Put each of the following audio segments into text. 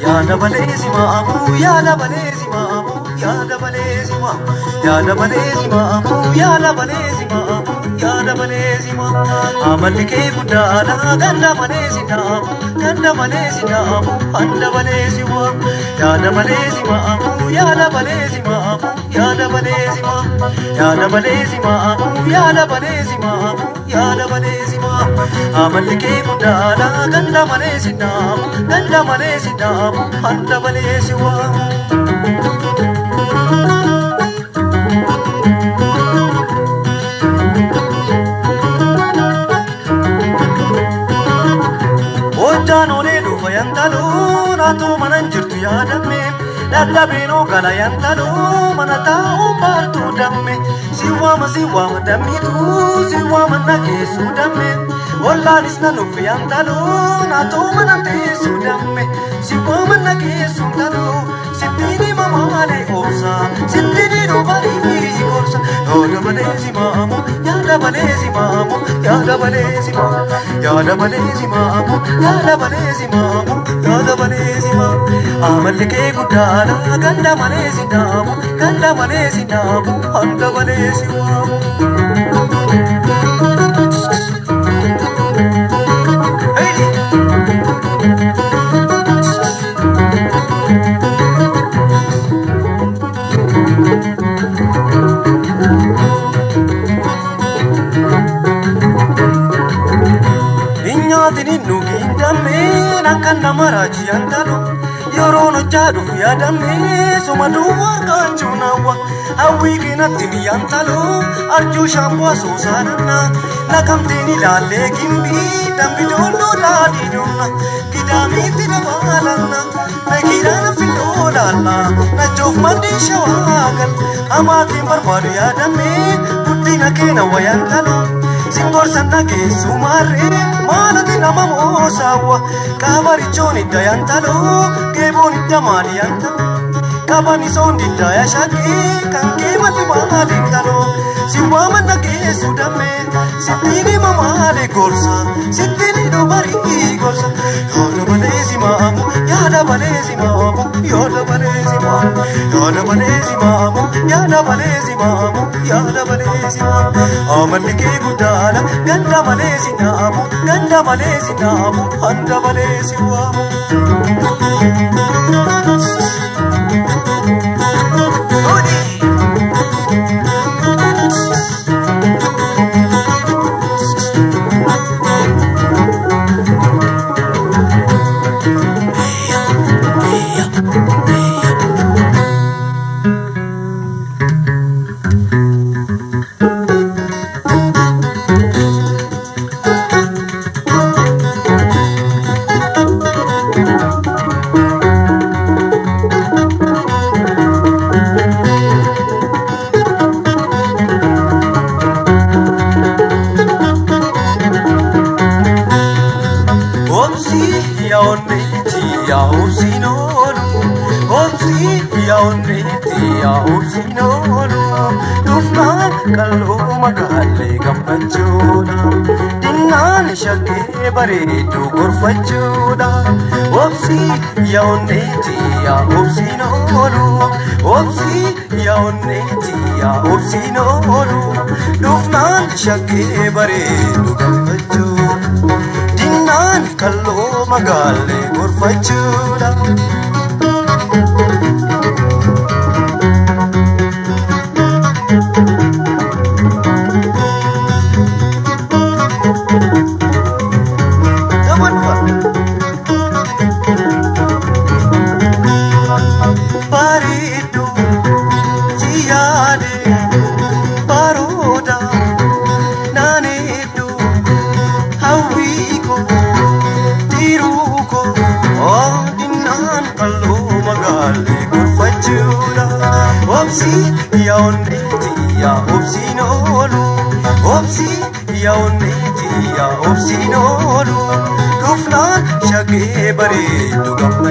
Yada balezi maamu, yada balezi maamu, yada balezi maamu, yada balezi maamu, yada balezi maamu, yada balezi maamu. Amalike gudala, ganda balezi naamu, ganda balezi naamu, anda balezi maamu. Yada balezi maamu, yada balezi maamu, yada balezi maamu, yada balezi maamu, yada balezi maamu, yada balezi maamu. Amalike gudala, ganda balezi naamu, ganda balezi naamu. Anda balezi waamu Ojjaan olee dhufa yantaloo naatoo manan jirtu yaadamme dadhabeenoo gala yantaloo mana taa'uu baartuu damme si waama dammitu si waama nageessuu damme Ollaanis na nufi yantaloo naatoo mana teessuu damme si waama nageessuu taloo sittini mamaalee oobsa sittini dhubarii gorsa yaada balezi maamu yaada balezi maamu yaada balezi maamu yaada balezi maamu yaada balezi maamu yaada balezi maamu amallikee guddaadha ganda balezi naamu ganda balezi naamu handa balezi waamu Nakana maraji antalo yorono jadu yadame somadu warganchunawa awiki natimi antalo arju shambwa sosanana nakamtini lalle gimbi dambi dolo ladiduna kidami tinabalana nakirana filolana najof mandi shawagal amati barbadu yadame buddina kena wayantalo Singor sana ke sumare malati nama mosawa kabari choni dayantalo keboni damari anta kabani sondi daya shaki kanke mati mali talo siwama na ke sudame sitini mamale gorsa sitini do bari gorsa yoda balezi maamu yada balezi maamu yoda balezi maamu yoda balezi maamu yada balezi maamu yada balezi maamu amalike gudala ganda balezi naamu ganda balezi naamu anda balezi waamu Dufnaan kaloo magaalee gammachuudha dinnaan shaggee bareedduu gorfachuudha obsii yaa'onneeti yaa obsiin oolu obsii yaa'onneeti yaa obsiin oolu dufnaan shaggee bareedduu gammachuudha dinnaan kaloo magaalee gorfachuudha.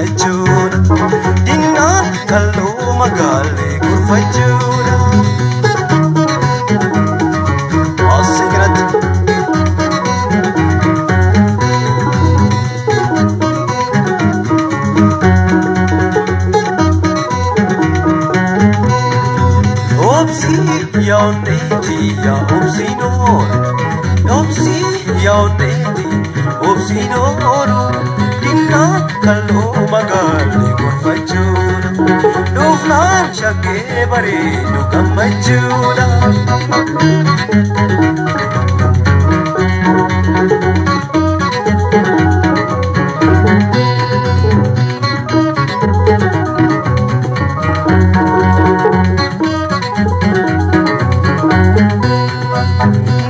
gorfachuudha. Dinnaan kalloo magaalee gorfachuudha. Asii kanatti. Obsi yaoneti ya obsinor, obsi yaoneti obsinor. Dinna kallo magale gorfachuudha. Dufnaan shakkee bareedu gammachuudha.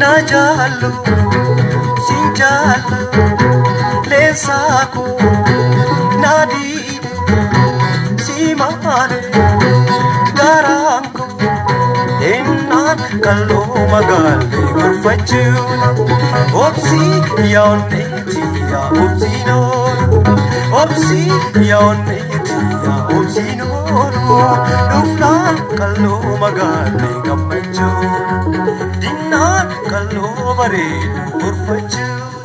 Najallu, sinjallu, lesaku, nadide, simane, garanku, ennan kallo magale gorfachuudha. Obsi yaoneti ya obsinor, obsi yaoneti ya obsinor. Dufnaan kallo magale gammachuudha. Dinaan kalloo bareedu gorfachuudha.